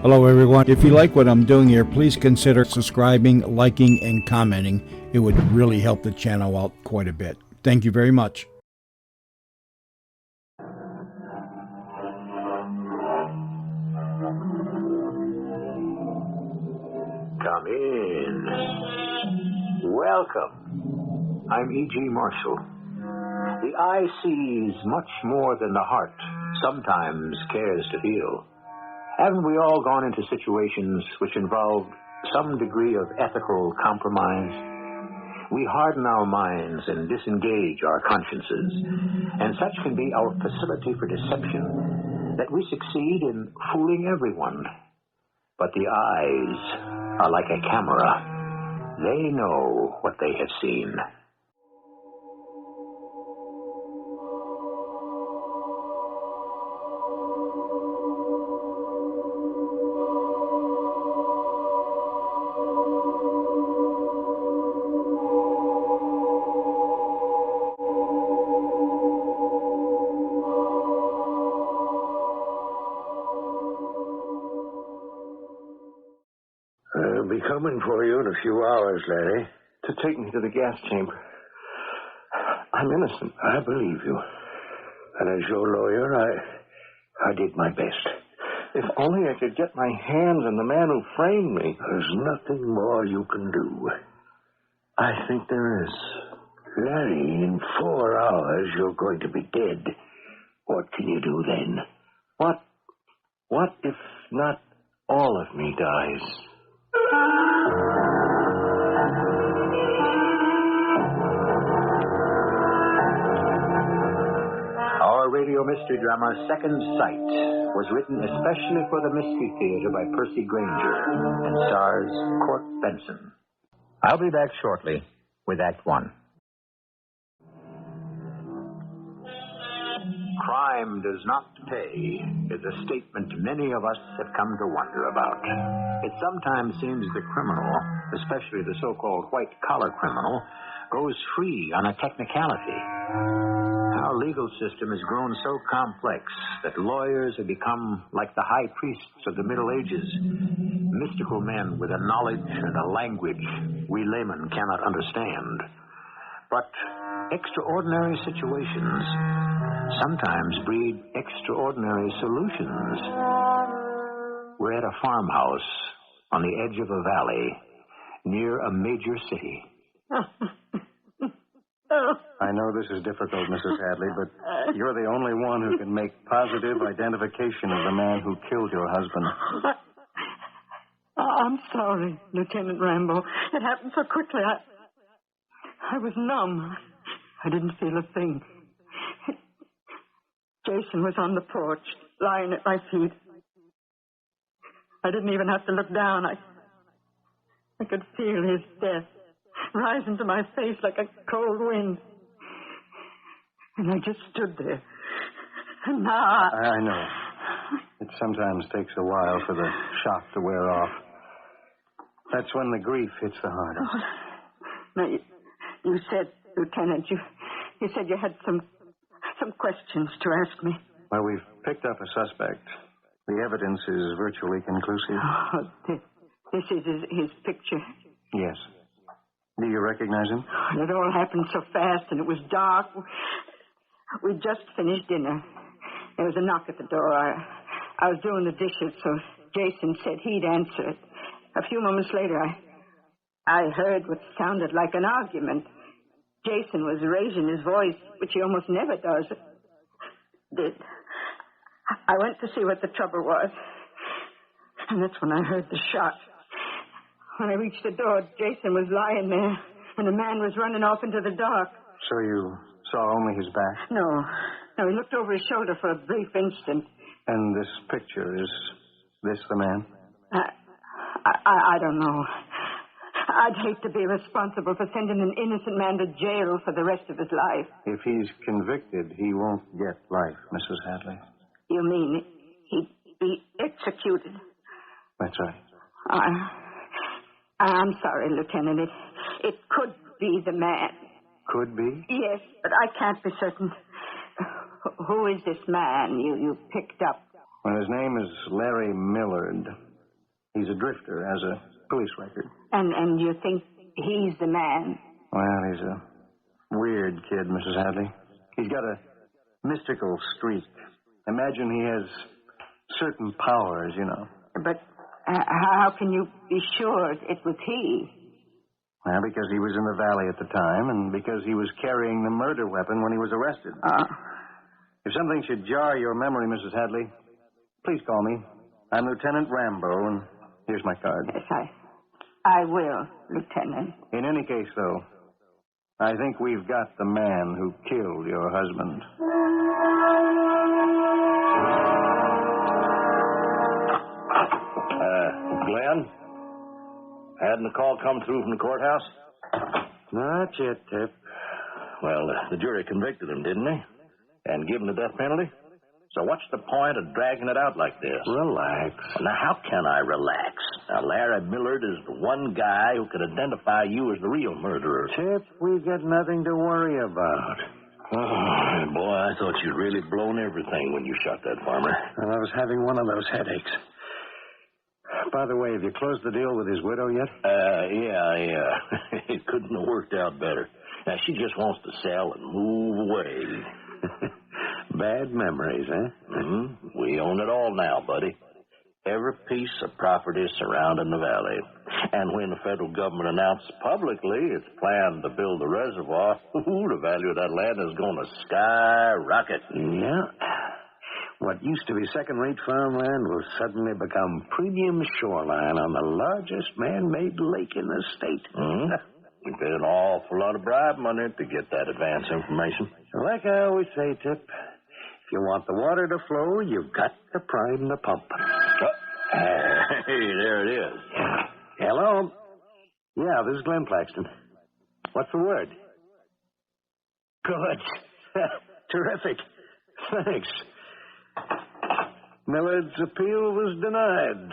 Hello, everyone. If you like what I'm doing here, please consider subscribing, liking, and commenting. It would really help the channel out quite a bit. Thank you very much. Come in. Welcome. I'm E.G. Marshall. The eye sees much more than the heart sometimes cares to feel. Haven't we all gone into situations which involved some degree of ethical compromise? We harden our minds and disengage our consciences, and such can be our facility for deception that we succeed in fooling everyone. But the eyes are like a camera. They know what they have seen. I'll be coming for you in a few hours, Larry. To take me to the gas chamber. I'm innocent. I believe you. And as your lawyer, I did my best. If only I could get my hands on the man who framed me. There's nothing more you can do. I think there is. Larry, in 4 hours, you're going to be dead. What can you do then? What if not all of me dies? Our radio mystery drama, Second Sight, was written especially for the Mystery Theater by Percy Granger and stars Court Benson. I'll be back shortly with Act One. Crime does not pay is a statement many of us have come to wonder about. It sometimes seems the criminal, especially the so-called white-collar criminal, goes free on a technicality. Our legal system has grown so complex that lawyers have become like the high priests of the Middle Ages, mystical men with a knowledge and a language we laymen cannot understand. But extraordinary situations sometimes breed extraordinary solutions. We're at a farmhouse on the edge of a valley near a major city. I know this is difficult, Mrs. Hadley, but you're the only one who can make positive identification of the man who killed your husband. I'm sorry, Lieutenant Rambo. It happened so quickly. I was numb. I didn't feel a thing. Jason was on the porch, lying at my feet. I didn't even have to look down. I could feel his death rise into my face like a cold wind. And I just stood there. And now I know. It sometimes takes a while for the shock to wear off. That's when the grief hits the heart. Oh, now, you said, Lieutenant, you said you had some questions to ask me. Well, we've picked up a suspect. The evidence is virtually conclusive. Oh, this is his picture. Yes. Do you recognize him? It all happened so fast, and it was dark. We just finished dinner. There was a knock at the door. I was doing the dishes, so Jason said he'd answer it. A few moments later, I heard what sounded like an argument. Jason was raising his voice, which he almost never does. I went to see what the trouble was, and that's when I heard the shot. When I reached the door, Jason was lying there, and the man was running off into the dark. So you saw only his back? No, he looked over his shoulder for a brief instant. And this picture, is this the man? I don't know. I'd hate to be responsible for sending an innocent man to jail for the rest of his life. If he's convicted, he won't get life, Mrs. Hadley. You mean he'd be executed? That's right. I'm sorry, Lieutenant. It could be the man. Could be? Yes, but I can't be certain. Who is this man you picked up? Well, his name is Larry Millard. He's a drifter, has a police record. And you think he's the man? Well, he's a weird kid, Mrs. Hadley. He's got a mystical streak. Imagine he has certain powers, you know. But how can you be sure it was he? Well, because he was in the valley at the time, and because he was carrying the murder weapon when he was arrested. If something should jar your memory, Mrs. Hadley, please call me. I'm Lieutenant Rambo, and here's my card. Yes, I will, Lieutenant. In any case, though, I think we've got the man who killed your husband. Glenn? Hadn't the call come through from the courthouse? Not yet, Tip. Well, the jury convicted him, didn't they? And given the death penalty? So what's the point of dragging it out like this? Relax. Now, how can I relax? Now, Larry Millard is the one guy who could identify you as the real murderer. Tip, we've got nothing to worry about. Oh, boy, I thought you'd really blown everything when you shot that farmer. Well, I was having one of those headaches. By the way, have you closed the deal with his widow yet? Yeah. It couldn't have worked out better. Now, she just wants to sell and move away. Bad memories, eh? Mm-hmm. We own it all now, buddy. Every piece of property surrounding the valley. And when the federal government announced publicly its plan to build the reservoir, the value of that land is going to skyrocket. Yeah. What used to be second-rate farmland will suddenly become premium shoreline on the largest man-made lake in the state. Mm-hmm. We paid an awful lot of bribe money to get that advance information. Like I always say, Tip, if you want the water to flow, you've got to prime the pump. Hey, there it is. Hello? Yeah, this is Glen Paxton. What's the word? Good. Terrific. Thanks. Millard's appeal was denied.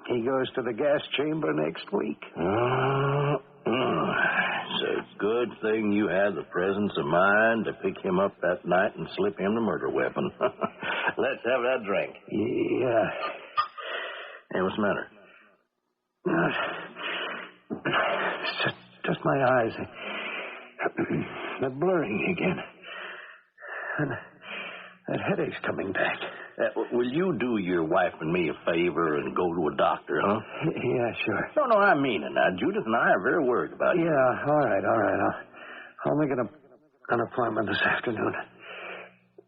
He goes to the gas chamber next week. It's a good thing you had the presence of mind to pick him up that night and slip him the murder weapon. Let's have that drink. Yeah. Hey, what's the matter? It's just my eyes. They're blurring again. And that headache's coming back. Will you do your wife and me a favor and go to a doctor, huh? Yeah, sure. No, I mean it now. Judith and I are very worried about you. Yeah, all right. I'll make an appointment this afternoon.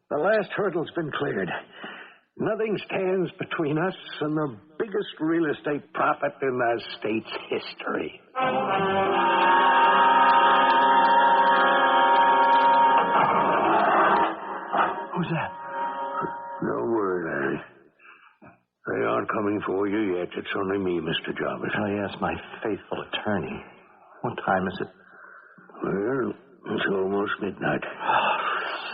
The last hurdle's been cleared. Nothing stands between us and the biggest real estate profit in the state's history. Who's that? No word, Larry. They aren't coming for you yet. It's only me, Mr. Jarvis. Oh, yes, my faithful attorney. What time is it? Well, it's almost midnight.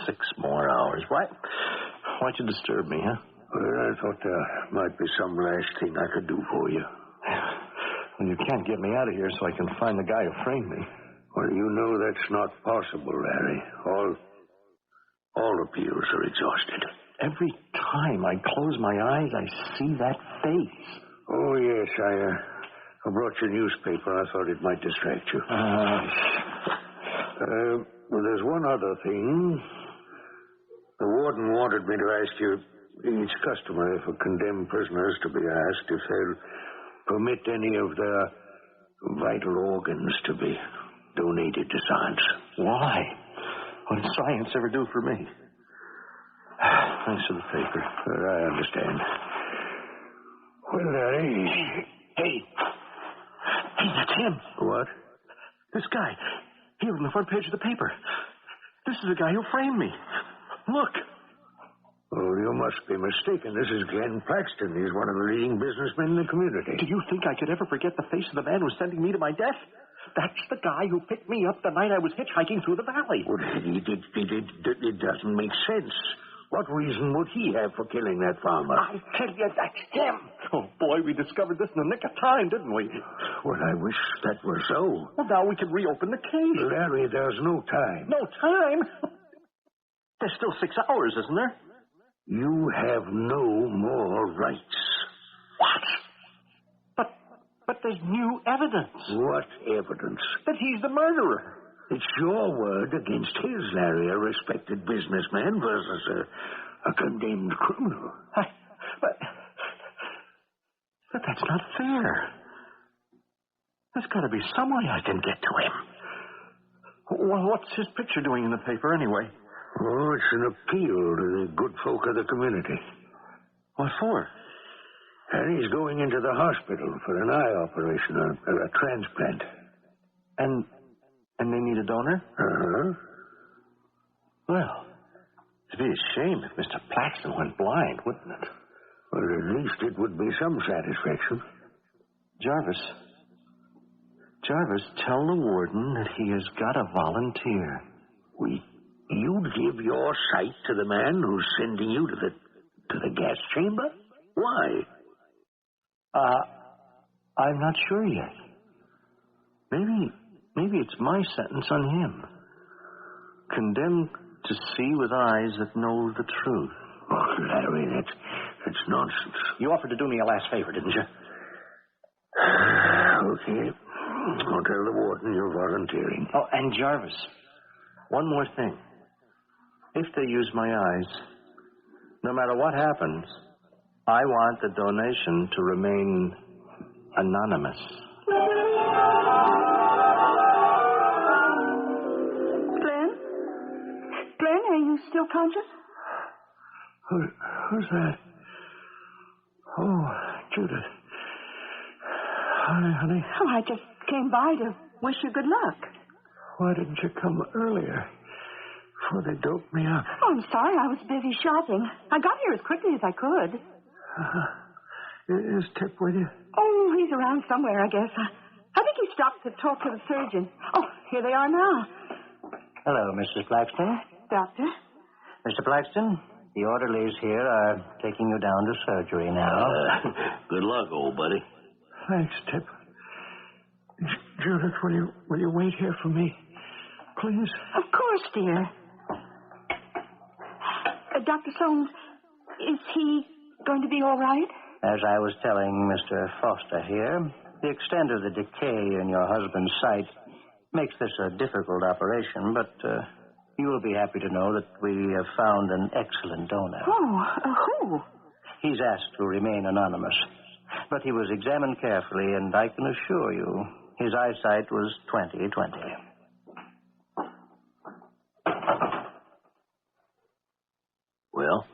6 more hours. Why'd you disturb me, huh? Well, I thought there might be some last thing I could do for you. Well, you can't get me out of here so I can find the guy who framed me. Well, you know that's not possible, Larry. All appeals are exhausted. Every time I close my eyes, I see that face. Oh, yes, I brought your newspaper. I thought it might distract you. Well, there's one other thing. The warden wanted me to ask you, each customer for condemned prisoners to be asked if they'll permit any of their vital organs to be donated to science. Why? What does science ever do for me? Thanks for the paper. I understand. Well, Larry... Hey, that's him. What? This guy. He was on the front page of the paper. This is the guy who framed me. Look. Oh, you must be mistaken. This is Glen Paxton. He's one of the leading businessmen in the community. Do you think I could ever forget the face of the man who's sending me to my death? That's the guy who picked me up the night I was hitchhiking through the valley. Well, it doesn't make sense. What reason would he have for killing that farmer? I tell you, that's him. Oh, boy, we discovered this in the nick of time, didn't we? Well, I wish that were so. Well, now we can reopen the case. Larry, there's no time. No time? There's still 6 hours, isn't there? You have no more rights. What? But there's new evidence. What evidence? That he's the murderer. It's your word against his, Larry, a respected businessman versus a condemned criminal. But that's not fair. There's got to be some way I can get to him. Well, what's his picture doing in the paper anyway? Oh, it's an appeal to the good folk of the community. What for? And he's going into the hospital for an eye operation, a transplant. And they need a donor? Uh-huh. Well, it'd be a shame if Mr. Paxton went blind, wouldn't it? Well, at least it would be some satisfaction. Jarvis, tell the warden that he has got a volunteer. You'd give your sight to the man who's sending you to the gas chamber? Why? I'm not sure yet. Maybe it's my sentence on him. Condemned to see with eyes that know the truth. Oh, Larry, that's nonsense. You offered to do me a last favor, didn't you? Okay. I'll tell the warden you're volunteering. Oh, and Jarvis, one more thing. If they use my eyes, no matter what happens, I want the donation to remain anonymous. Glen, are you still conscious? Who's that? Oh, Judith. Hi, honey. Oh, I just came by to wish you good luck. Why didn't you come earlier? Before they doped me up. Oh, I'm sorry. I was busy shopping. I got here as quickly as I could. Is Tip with you? Oh, he's around somewhere, I guess. I think he stopped to talk to the surgeon. Oh, here they are now. Hello, Mrs. Paxton. Doctor? Mr. Paxton, the orderlies here are taking you down to surgery now. Good luck, old buddy. Thanks, Tip. Judith, will you wait here for me, please? Of course, dear. Dr. Soames, is he going to be all right? As I was telling Mr. Foster here, the extent of the decay in your husband's sight makes this a difficult operation, but you will be happy to know that we have found an excellent donor. Oh, who? He's asked to remain anonymous, but he was examined carefully, and I can assure you his eyesight was 20/20. Well?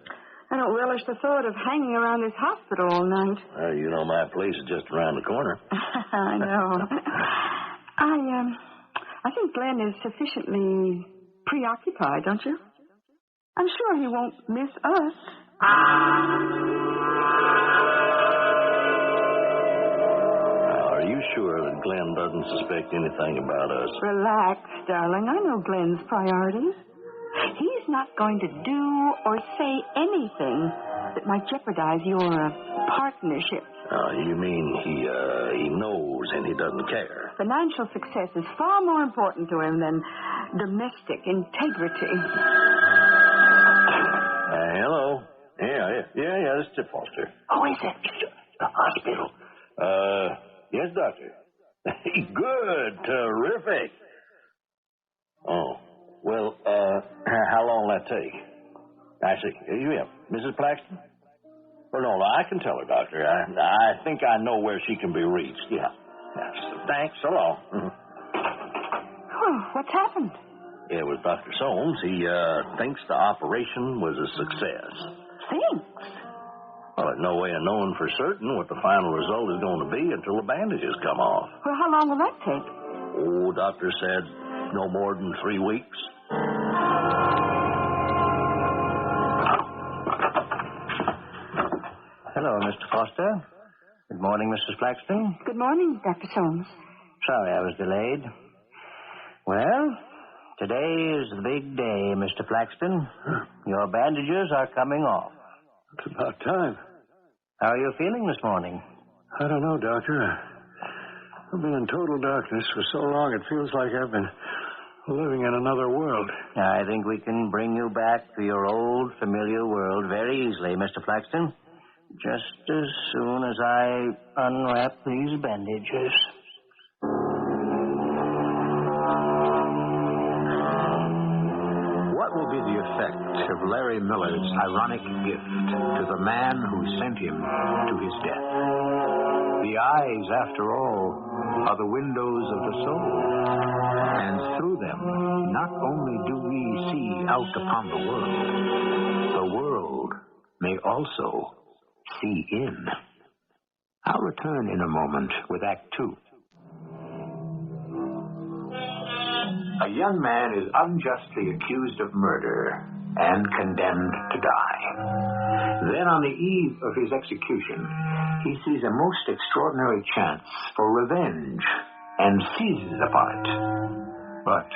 I don't relish the thought of hanging around this hospital all night. You know my place is just around the corner. I know. I think Glen is sufficiently preoccupied, don't you? I'm sure he won't miss us. Are you sure that Glen doesn't suspect anything about us? Relax, darling. I know Glen's priorities. He's not going to do or say anything that might jeopardize your partnership. You mean he knows and he doesn't care? Financial success is far more important to him than domestic integrity. Hello. Yeah, this is Tip Foster. Who is it? The hospital. Yes, doctor. Good, terrific. Oh, well, how long will that take? I see. Yeah, Mrs. Paxton? Well, no, I can tell her, doctor. I think I know where she can be reached. Yeah. Yes. Thanks. So long. Oh, what's happened? It was Dr. Soames. He thinks the operation was a success. Thanks. Well, there's no way of knowing for certain what the final result is going to be until the bandages come off. Well, how long will that take? Oh, doctor said no more than 3 weeks. Hello, Mr. Foster. Good morning, Mrs. Paxton. Good morning, Dr. Soames. Sorry I was delayed. Well, today is the big day, Mr. Paxton. Your bandages are coming off. It's about time. How are you feeling this morning? I don't know, Doctor. I've been in total darkness for so long it feels like I've been living in another world. I think we can bring you back to your old, familiar world very easily, Mr. Paxton. just as soon as I unwrap these bandages. What will be the effect of Larry Millard's ironic gift to the man who sent him to his death? The eyes, after all, are the windows of the soul. And through them, not only do we see out upon the world may also see in. I'll return in a moment with Act Two. A young man is unjustly accused of murder and condemned to die. Then, on the eve of his execution, he sees a most extraordinary chance for revenge and seizes upon it. But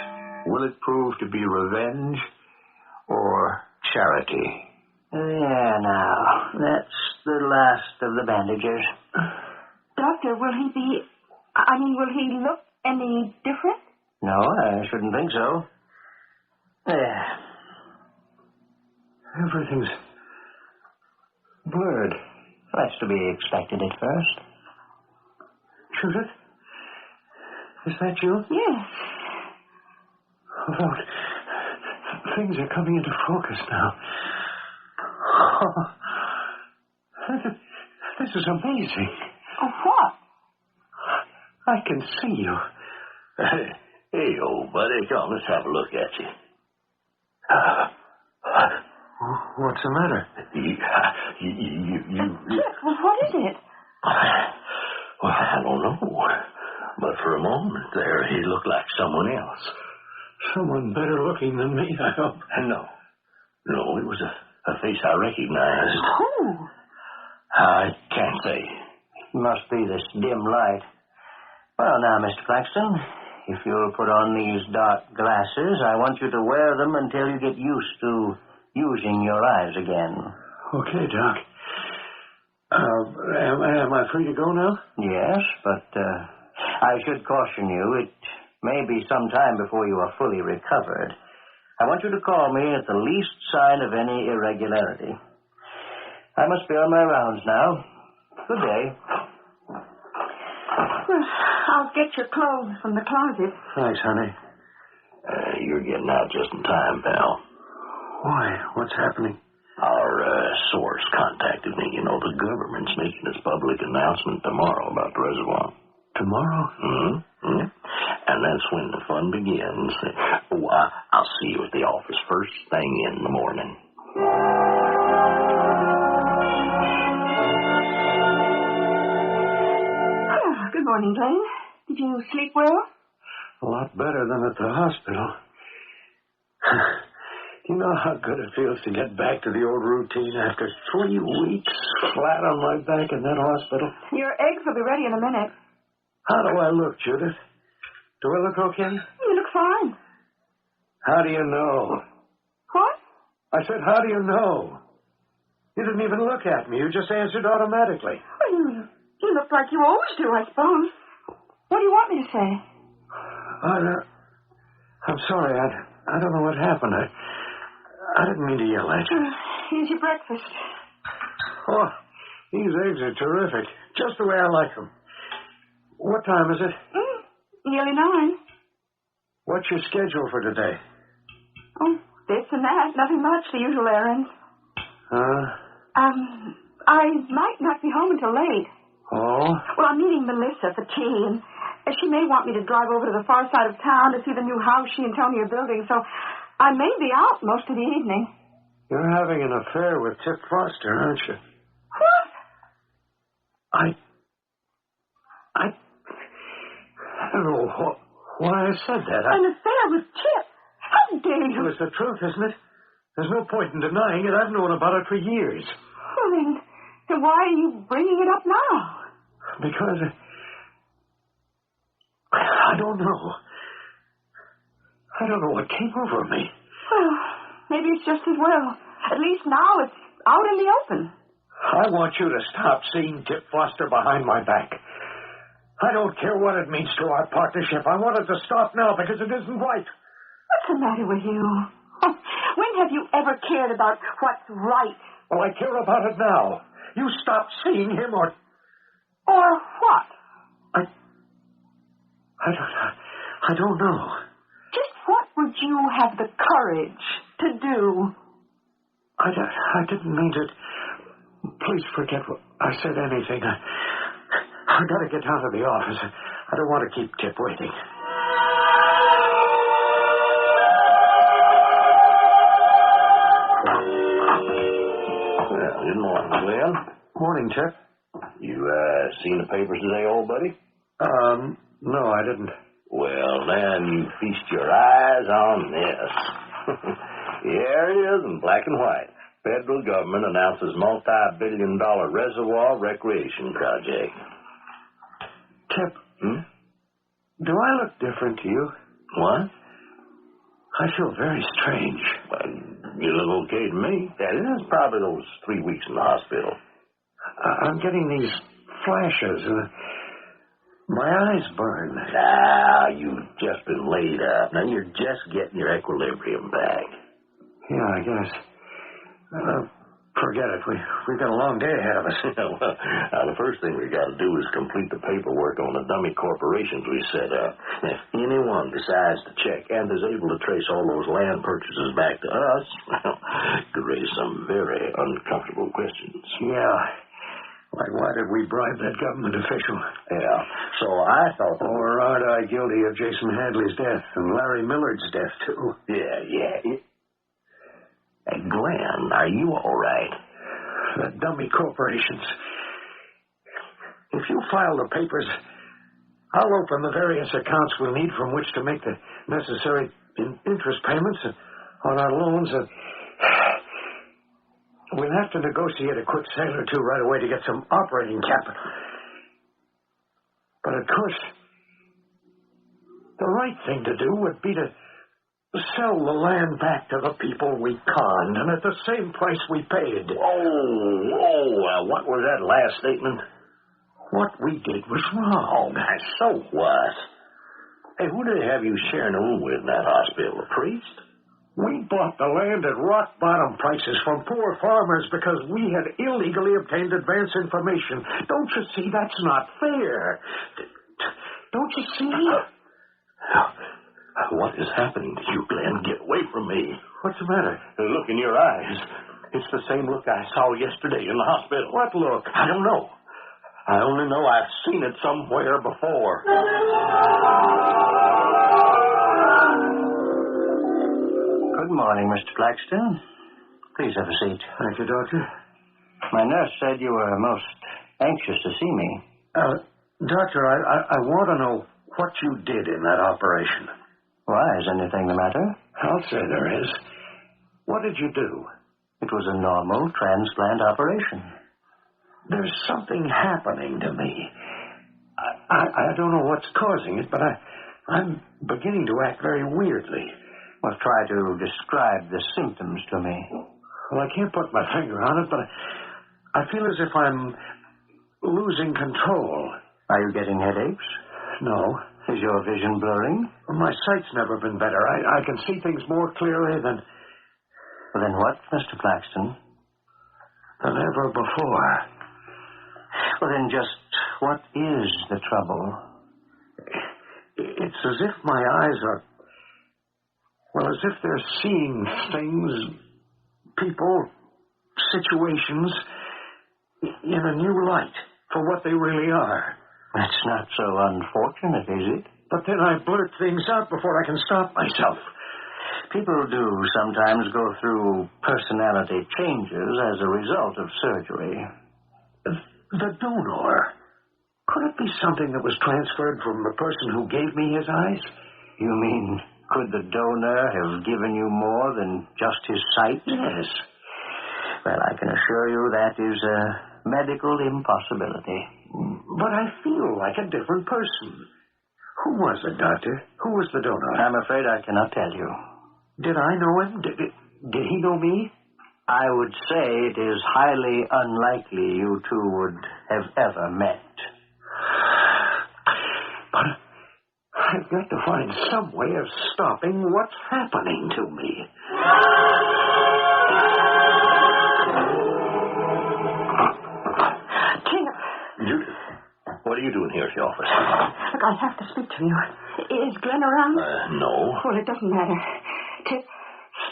will it prove to be revenge or charity? There now. That's the last of the bandages. Doctor, will he look any different? No, I shouldn't think so. There. Everything's blurred. That's to be expected at first. Judith? Is that you? Yes. Oh, things are coming into focus now. Oh, this is amazing. Oh, what? I can see you. Hey, old buddy, come, let's have a look at you. What's the matter? You. Well, what is it? Well, I don't know. But for a moment there, he looked like someone else. Someone better looking than me, I hope. No, it was a face I recognized. Who? I can't say. Must be this dim light. Well, now, Mr. Paxton, if you'll put on these dark glasses, I want you to wear them until you get used to using your eyes again. Okay, Doc. Am I free to go now? Yes, but I should caution you, it may be some time before you are fully recovered. I want you to call me at the least sign of any irregularity. I must be on my rounds now. Good day. Well, I'll get your clothes from the closet. Thanks, honey. You're getting out just in time, pal. Why? What's happening? Our source contacted me. You know, the government's making its public announcement tomorrow about the reservoir. Tomorrow? Mm-hmm. And that's when the fun begins. Oh, I'll see you at the office first thing in the morning. Good morning, Glen. Did you sleep well? A lot better than at the hospital. You know how good it feels to get back to the old routine after 3 weeks flat on my back in that hospital? Your eggs will be ready in a minute. How do I look, Judith? Do I look okay? You look fine. How do you know? What? I said, how do you know? You didn't even look at me. You just answered automatically. Well, you look like you always do, I suppose. What do you want me to say? I'm sorry. I don't know what happened. I didn't mean to yell at you. Here's your breakfast. Oh, these eggs are terrific. Just the way I like them. What time is it? Nearly 9. What's your schedule for today? Oh, this and that. Nothing much. The usual errands. I might not be home until late. Oh? Well, I'm meeting Melissa for tea, and she may want me to drive over to the far side of town to see the new house she and Tony are building, so I may be out most of the evening. You're having an affair with Tip Foster, aren't you? What? I don't know why I said that. An affair with Tip? How dare you? Well, it's the truth, isn't it? There's no point in denying it. I've known about it for years. Well, then why are you bringing it up now? Because I don't know. I don't know what came over me. Well, maybe it's just as well. At least now it's out in the open. I want you to stop seeing Tip Foster behind my back. I don't care what it means to our partnership. I want it to stop now because it isn't right. What's the matter with you? When have you ever cared about what's right? Well, I care about it now. you stopped seeing him, or what? I don't know. Just what would you have the courage to do? I didn't mean to. Please forget what I said anything. I gotta get down to the office. I don't want to keep Tip waiting. Well, good morning, Glenn. Morning, Tip. You, seen the papers today, old buddy? No, I didn't. Well, then you feast your eyes on this. Here it is in black and white. Federal government announces multi-billion-dollar reservoir recreation project. Tip, do I look different to you? What? I feel very strange. Well, you look okay to me. That is probably those 3 weeks in the hospital. I'm getting these flashes. My eyes burn. Ah, you've just been laid up. Now you're just getting your equilibrium back. Yeah, I guess. Forget it. We've got a long day ahead of us. Well, the first thing we got to do is complete the paperwork on the dummy corporations we set up. If anyone decides to check and is able to trace all those land purchases back to us, well, it could raise some very uncomfortable questions. Yeah. Like, why did we bribe that government official? Yeah. So I thought... Or aren't I guilty of Jason Hadley's death and Larry Millard's death, too? Yeah. Hey, Glenn, are you all right? The dummy corporations. If you file the papers, I'll open the various accounts we'll need from which to make the necessary interest payments on our loans. We'll have to negotiate a quick sale or two right away to get some operating capital. But, of course, the right thing to do would be to sell the land back to the people we conned, and at the same price we paid. What was that last statement? What we did was wrong. So what? Hey, who did they have you sharing a room with in that hospital? A priest? We bought the land at rock-bottom prices from poor farmers because we had illegally obtained advance information. Don't you see? That's not fair. Don't you see? What is happening to you, Glenn? Get away from me. What's the matter? The look in your eyes. It's the same look I saw yesterday in the hospital. What look? I don't know. I only know I've seen it somewhere before. Good morning, Mr. Paxton. Please have a seat. Thank you, Doctor. My nurse said you were most anxious to see me. Doctor, I want to know what you did in that operation. Why? Is anything the matter? I'll say there is. What did you do? It was a normal transplant operation. There's something happening to me. I don't know what's causing it, but I'm beginning to act very weirdly. Well, try to describe the symptoms to me. Well, I can't put my finger on it, but I feel as if I'm losing control. Are you getting headaches? No. Is your vision blurring? My sight's never been better. I can see things more clearly than... Then what, Mr. Paxton? Than ever before. Well, then just what is the trouble? It's as if my eyes are... Well, as if they're seeing things, people, situations, in a new light for what they really are. That's not so unfortunate, is it? But then I blurt things out before I can stop myself. People do sometimes go through personality changes as a result of surgery. The donor. Could it be something that was transferred from the person who gave me his eyes? You mean, could the donor have given you more than just his sight? Yes. Well, I can assure you that is a medical impossibility. But I feel like a different person. Who was it, Doctor? Who was the donor? I'm afraid I cannot tell you. Did I know him? Did he know me? I would say it is highly unlikely you two would have ever met. But I've got to find some way of stopping what's happening to me. what are you doing here at the office? Look, I have to speak to you. Is Glen around? No. Well, it doesn't matter. Tip,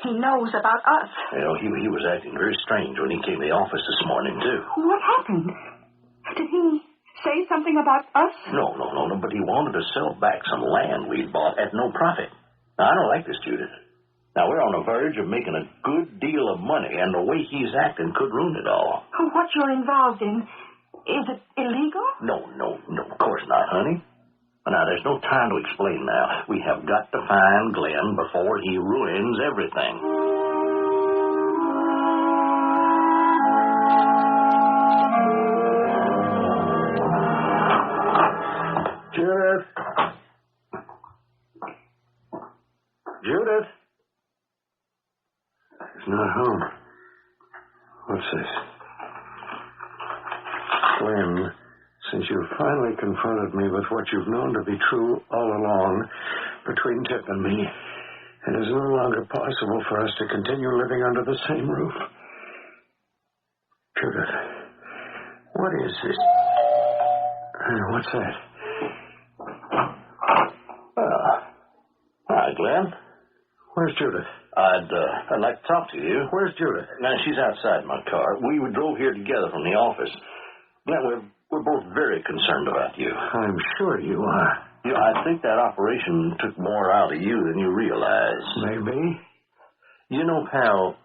he knows about us. He was acting very strange when he came to the office this morning, too. What happened? Did he say something about us? No, but he wanted to sell back some land we'd bought at no profit. Now, I don't like this, Judith. Now, we're on the verge of making a good deal of money, and the way he's acting could ruin it all. What you're involved in, is it illegal? No, of course not, honey. Now, there's no time to explain now. We have got to find Glen before he ruins everything. Judith? Judith? He's not home. What's this? Glen, since you've finally confronted me with what you've known to be true all along between Tip and me, it is no longer possible for us to continue living under the same roof. Judith, what is this? What's that? Hi, Glen. Where's Judith? I'd like to talk to you. Where's Judith? Now, she's outside my car. We drove here together from the office. Glen, we're both very concerned about you. I'm sure you are. I think that operation took more out of you than you realize. Maybe. You know, pal,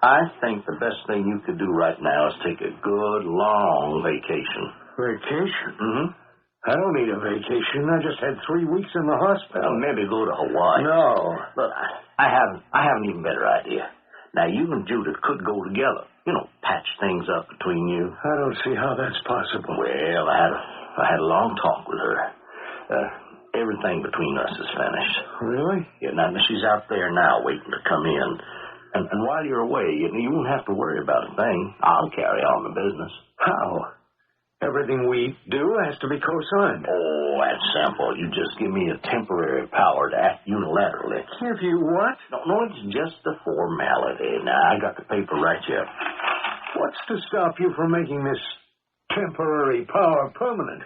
I think the best thing you could do right now is take a good, long vacation. Vacation? Mm-hmm. I don't need a vacation. I just had 3 weeks in the hospital. Well, maybe go to Hawaii. No. But I have an even better idea. Now, you and Judith could go together. Patch things up between you. I don't see how that's possible. Well, I had a long talk with her. Everything between us is finished. Really? Yeah, now she's out there now waiting to come in. And while you're away, you won't have to worry about a thing. I'll carry on the business. How? Everything we do has to be co-signed. Oh, that's simple. You just give me a temporary power to act unilaterally. Give you what? No, it's just a formality. Now, I got the paper right here. What's to stop you from making this temporary power permanent?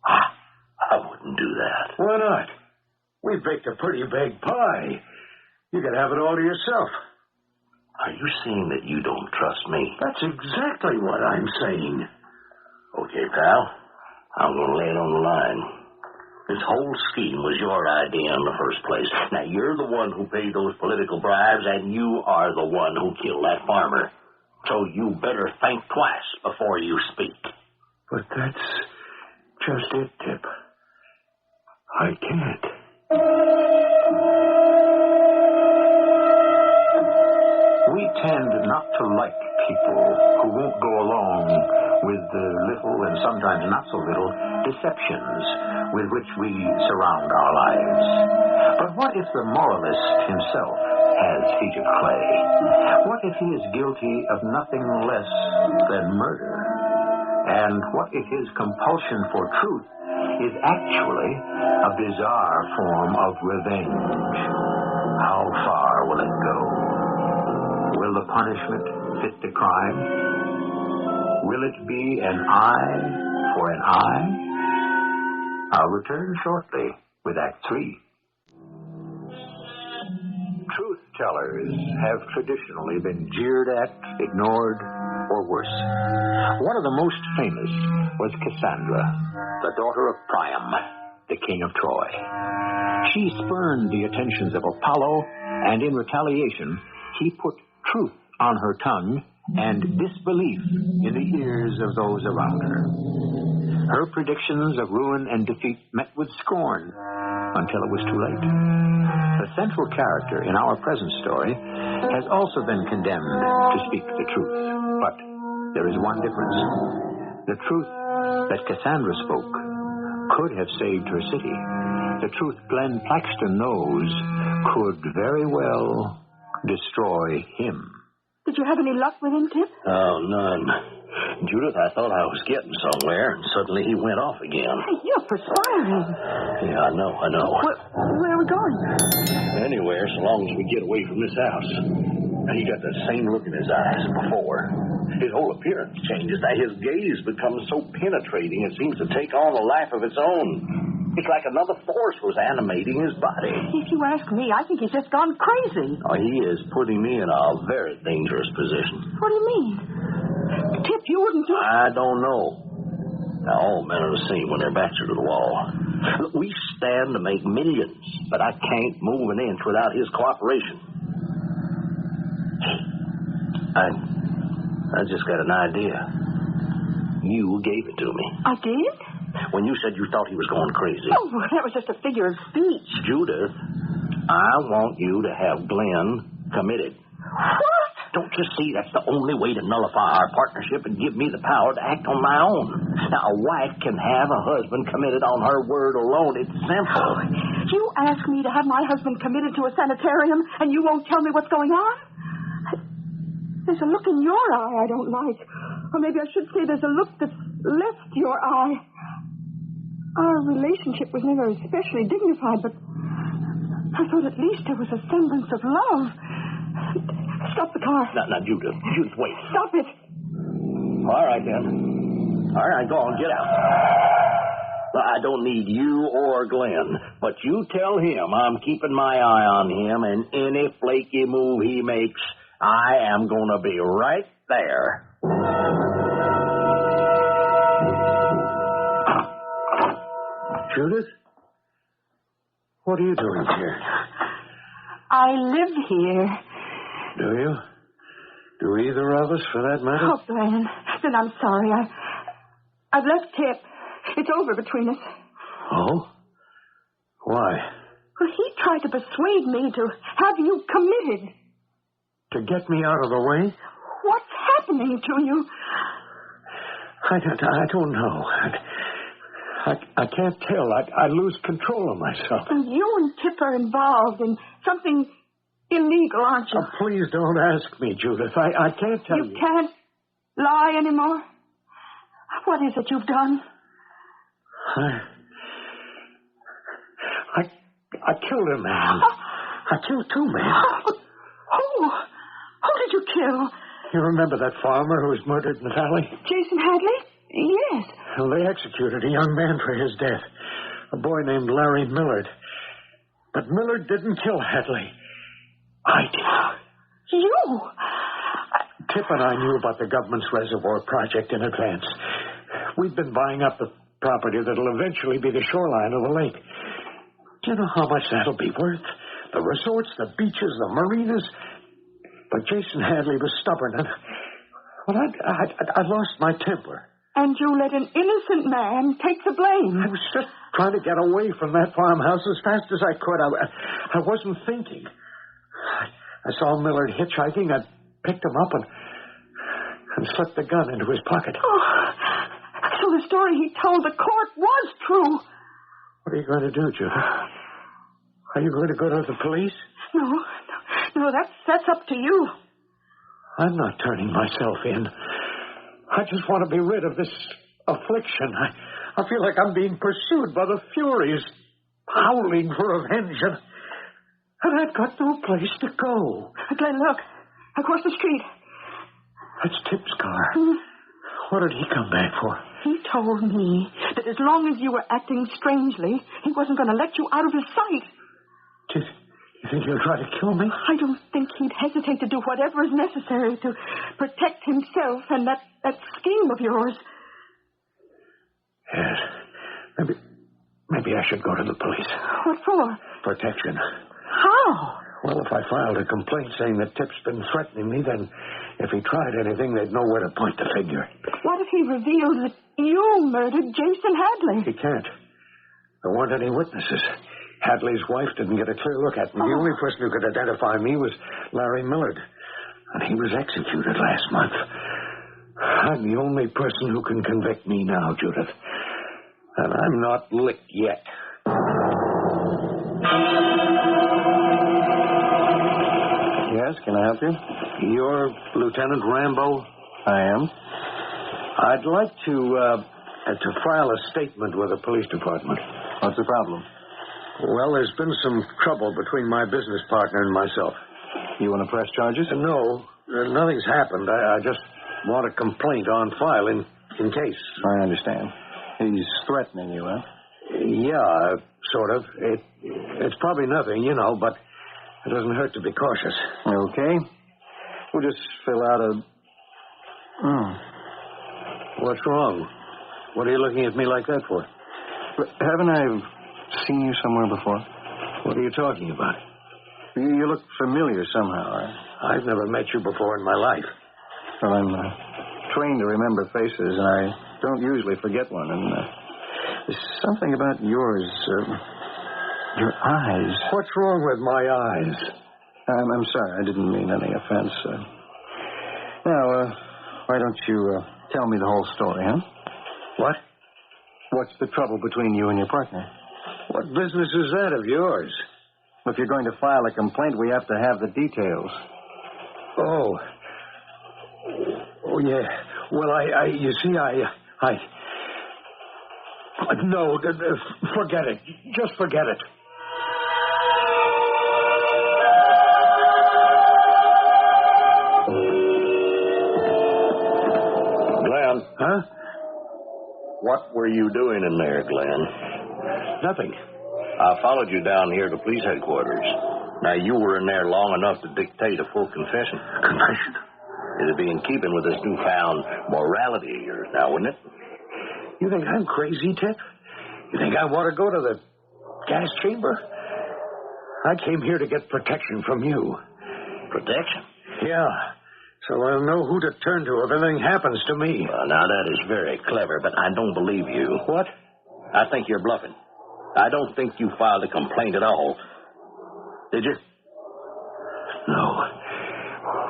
I wouldn't do that. Why not? We've baked a pretty big pie. You can have it all to yourself. Are you saying that you don't trust me? That's exactly what I'm saying. Okay, pal. I'm going to lay it on the line. This whole scheme was your idea in the first place. Now, you're the one who paid those political bribes, and you are the one who killed that farmer. So you better think twice before you speak. But that's just it, Tip. I can't. We tend not to like people who won't go along with the little and sometimes not so little deceptions with which we surround our lives. But what if the moralist himself has feet of clay? What if he is guilty of nothing less than murder? And what if his compulsion for truth is actually a bizarre form of revenge? How far will it go? Will the punishment fit the crime? Will it be an eye for an eye? I'll return shortly with Act 3. Truth tellers have traditionally been jeered at, ignored, or worse. One of the most famous was Cassandra, the daughter of Priam, the king of Troy. She spurned the attentions of Apollo, and in retaliation, he put truth on her tongue and disbelief in the ears of those around her. Her predictions of ruin and defeat met with scorn until it was too late. The central character in our present story has also been condemned to speak the truth. But there is one difference. The truth that Cassandra spoke could have saved her city. The truth Glen Paxton knows could very well destroy him. Did you have any luck with him, Tip? Oh, none. Judith, I thought I was getting somewhere, and suddenly he went off again. Hey, you're perspiring. Yeah, I know. Where are we going? Anywhere, so long as we get away from this house. He got the same look in his eyes as before. His whole appearance changes. His gaze becomes so penetrating it seems to take on a life of its own. It's like another force was animating his body. If you ask me, I think he's just gone crazy. Oh, he is putting me in a very dangerous position. What do you mean? Tip, you wouldn't do... I don't know. Now, all men are the same when their backs are to the wall. Look, we stand to make millions, but I can't move an inch without his cooperation. I just got an idea. You gave it to me. I did? When you said you thought he was going crazy. Oh, well, that was just a figure of speech. Judith, I want you to have Glenn committed. What? Don't you see that's the only way to nullify our partnership and give me the power to act on my own? Now, a wife can have a husband committed on her word alone. It's simple. Oh, you ask me to have my husband committed to a sanitarium, and you won't tell me what's going on? There's a look in your eye I don't like. Or maybe I should say there's a look that's left your eye. Our relationship was never especially dignified, but I thought at least there was a semblance of love. Stop the car. Now, Judith, wait. Stop it. All right, then. All right, go on, get out. I don't need you or Glenn, but you tell him I'm keeping my eye on him, and any flaky move he makes, I am going to be right there. Judith? What are you doing here? I live here. Do you? Do either of us, for that matter? Oh, Glenn, then I'm sorry. I've left Tip. It's over between us. Oh? Why? Well, he tried to persuade me to have you committed. To get me out of the way? What's happening to you? I don't know. I can't tell. I lose control of myself. You and Tip are involved in something illegal, aren't you? Oh, please don't ask me, Judith. I can't tell you. You can't lie anymore? What is it you've done? I killed a man. I killed two men. Who? Who did you kill? You remember that farmer who was murdered in the valley? Jason Hadley? Yes. Well, they executed a young man for his death. A boy named Larry Millard. But Millard didn't kill Hadley. I did. You? Tip and I knew about the government's reservoir project in advance. We've been buying up the property that'll eventually be the shoreline of the lake. Do you know how much that'll be worth? The resorts, the beaches, the marinas. But Jason Hadley was stubborn, and I lost my temper. And you let an innocent man take the blame. I was just trying to get away from that farmhouse as fast as I could. I wasn't thinking. I saw Millard hitchhiking. I picked him up and slipped the gun into his pocket. Oh, so the story he told the court was true. What are you going to do, Judith? Are you going to go to the police? No, that's up to you. I'm not turning myself in. I just want to be rid of this affliction. I feel like I'm being pursued by the Furies, howling for revenge, and I've got no place to go. Glenn, look. Across the street. That's Tip's car. What did he come back for? He told me that as long as you were acting strangely, he wasn't going to let you out of his sight. You think he'll try to kill me? I don't think he'd hesitate to do whatever is necessary to protect himself and that scheme of yours. Yes. Maybe I should go to the police. What for? Protection. How? Well, if I filed a complaint saying that Tip's been threatening me, then if he tried anything, they'd know where to point the finger. What if he revealed that you murdered Jason Hadley? He can't. There weren't any witnesses. Hadley's wife didn't get a clear look at me. The only person who could identify me was Larry Millard, and he was executed last month. I'm the only person who can convict me now, Judith. And I'm not licked yet. Yes, can I help you? You're Lieutenant Rambo? I am. I'd like to file a statement with the police department. What's the problem? Well, there's been some trouble between my business partner and myself. You want to press charges? No, nothing's happened. I just want a complaint on file in case. I understand. He's threatening you, huh? Yeah, sort of. It's probably nothing, but it doesn't hurt to be cautious. Okay. We'll just fill out a... What's wrong? What are you looking at me like that for? Haven't I seen you somewhere before? What are you talking about? You look familiar somehow. I've never met you before in my life. Well, I'm trained to remember faces, and I don't usually forget one. And there's something about yours, your eyes. What's wrong with my eyes? I'm sorry. I didn't mean any offense. Now, why don't you tell me the whole story, huh? What? What's the trouble between you and your partner? What business is that of yours? If you're going to file a complaint, we have to have the details. Oh, yeah. Well, you see, no, forget it. Just forget it. Glenn. Huh? What were you doing in there, Glenn? Nothing. I followed you down here to police headquarters. Now, you were in there long enough to dictate a full confession. Confession? It'd be in keeping with this newfound morality of yours now, wouldn't it? You think I'm crazy, Tip? You think I want to go to the gas chamber? I came here to get protection from you. Protection? Yeah. So I'll know who to turn to if anything happens to me. Well, now, that is very clever, but I don't believe you. What? I think you're bluffing. I don't think you filed a complaint at all. Did you? No.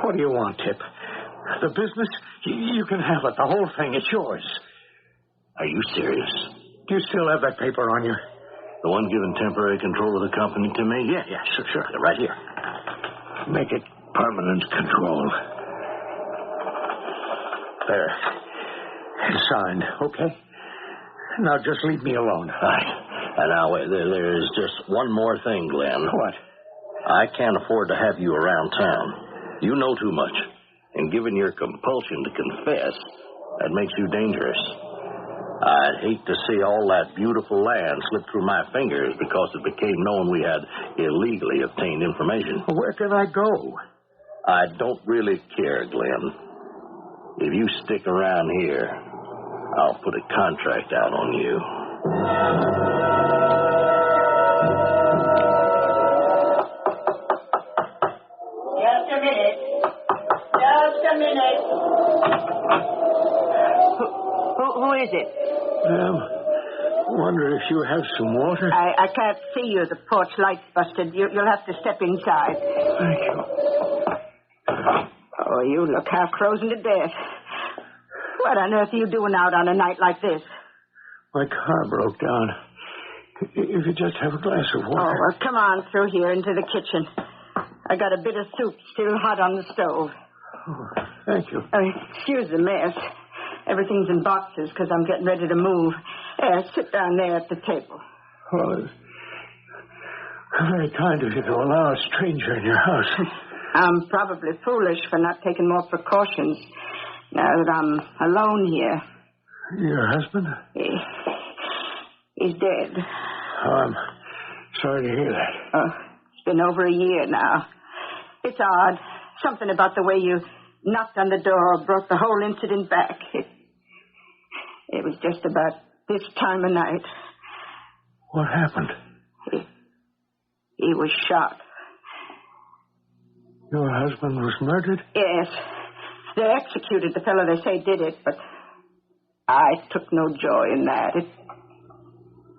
What do you want, Tip? The business? You can have it. The whole thing. It's yours. Are you serious? Do you still have that paper on you? The one giving temporary control of the company to me? Yeah, sure. Right here. Make it permanent control. There. It's signed, okay? Now just leave me alone. Right. And now, there's just one more thing, Glenn. What? I can't afford to have you around town. You know too much. And given your compulsion to confess, that makes you dangerous. I'd hate to see all that beautiful land slip through my fingers because it became known we had illegally obtained information. Where can I go? I don't really care, Glenn. If you stick around here, I'll put a contract out on you. Just a minute. Who is it? Wonder if you have some water? I can't see you. The porch light's busted. You'll have to step inside. Thank you. Oh, you look half frozen to death. What on earth are you doing out on a night like this? My car broke down. If you just have a glass of water. Oh, well, come on through here into the kitchen. I got a bit of soup still hot on the stove. Oh, thank you. Excuse the mess. Everything's in boxes because I'm getting ready to move. Sit down there at the table. Well, it's very kind of you to allow a stranger in your house. I'm probably foolish for not taking more precautions now that I'm alone here. Your husband? He's dead. Oh, I'm sorry to hear that. It's been over a year now. It's odd. Something about the way you knocked on the door brought the whole incident back. It was just about this time of night. What happened? He was shot. Your husband was murdered? Yes. They executed the fellow they say did it, but I took no joy in that. It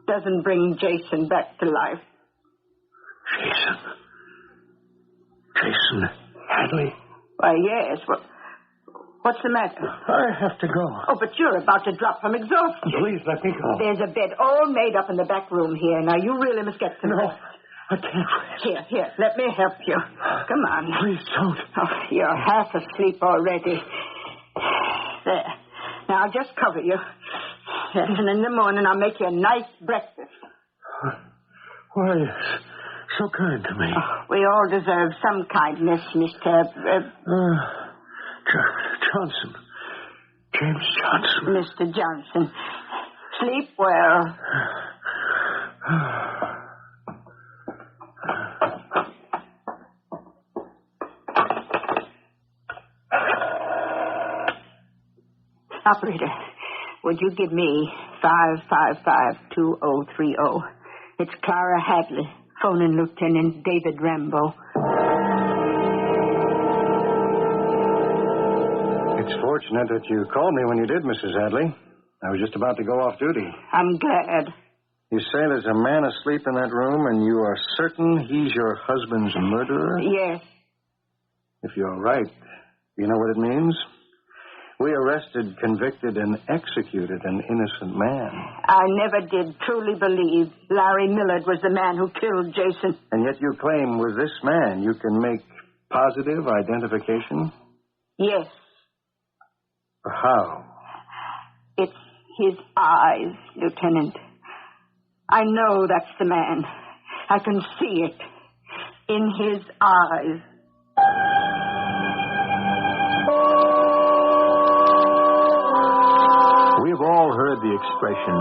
doesn't bring Jason back to life. Jason Hadley? Why, yes. What's the matter? I have to go. Oh, but you're about to drop from exhaustion. Please let me go. There's a bed all made up in the back room here. Now, you really must get some rest. I can't rest. Here, let me help you. Come on. Please don't. Oh, you're half asleep already. There. Now, I'll just cover you. And in the morning, I'll make you a nice breakfast. Why, So kind to me. Oh, we all deserve some kindness, Mr. Johnson. James Johnson. Mr. Johnson. Sleep well. Operator, would you give me 555-2030? It's Clara Hadley, phoning Lieutenant David Rambo. It's fortunate that you called me when you did, Mrs. Hadley. I was just about to go off duty. I'm glad. You say there's a man asleep in that room, and you are certain he's your husband's murderer? Yes. If you're right, you know what it means? We arrested, convicted, and executed an innocent man. I never did truly believe Larry Millard was the man who killed Jason. And yet you claim with this man you can make positive identification? Yes. How? It's his eyes, Lieutenant. I know that's the man. I can see it in his eyes. We've all heard the expression,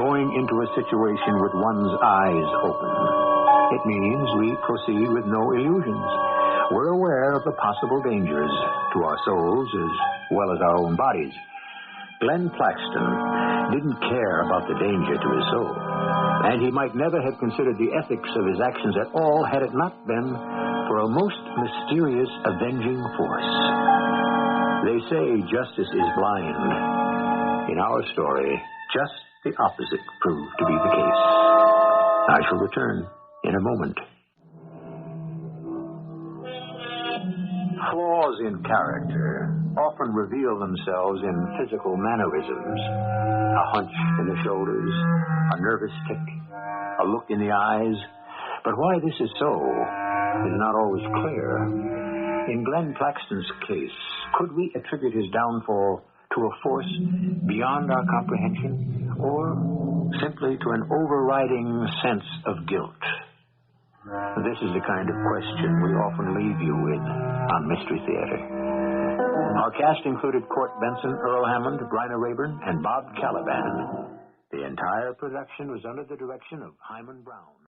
going into a situation with one's eyes open. It means we proceed with no illusions. We're aware of the possible dangers to our souls as well as our own bodies. Glen Paxton didn't care about the danger to his soul, and he might never have considered the ethics of his actions at all had it not been for a most mysterious avenging force. They say justice is blind. In our story, just the opposite proved to be the case. I shall return in a moment. Flaws in character often reveal themselves in physical mannerisms. A hunch in the shoulders, a nervous tic, a look in the eyes. But why this is so is not always clear. In Glen Paxton's case, could we attribute his downfall to a force beyond our comprehension, or simply to an overriding sense of guilt? This is the kind of question we often leave you with on Mystery Theater. Our cast included Court Benson, Earl Hammond, Bryna Raeburn, and Bob Kaliban. The entire production was under the direction of Hyman Brown.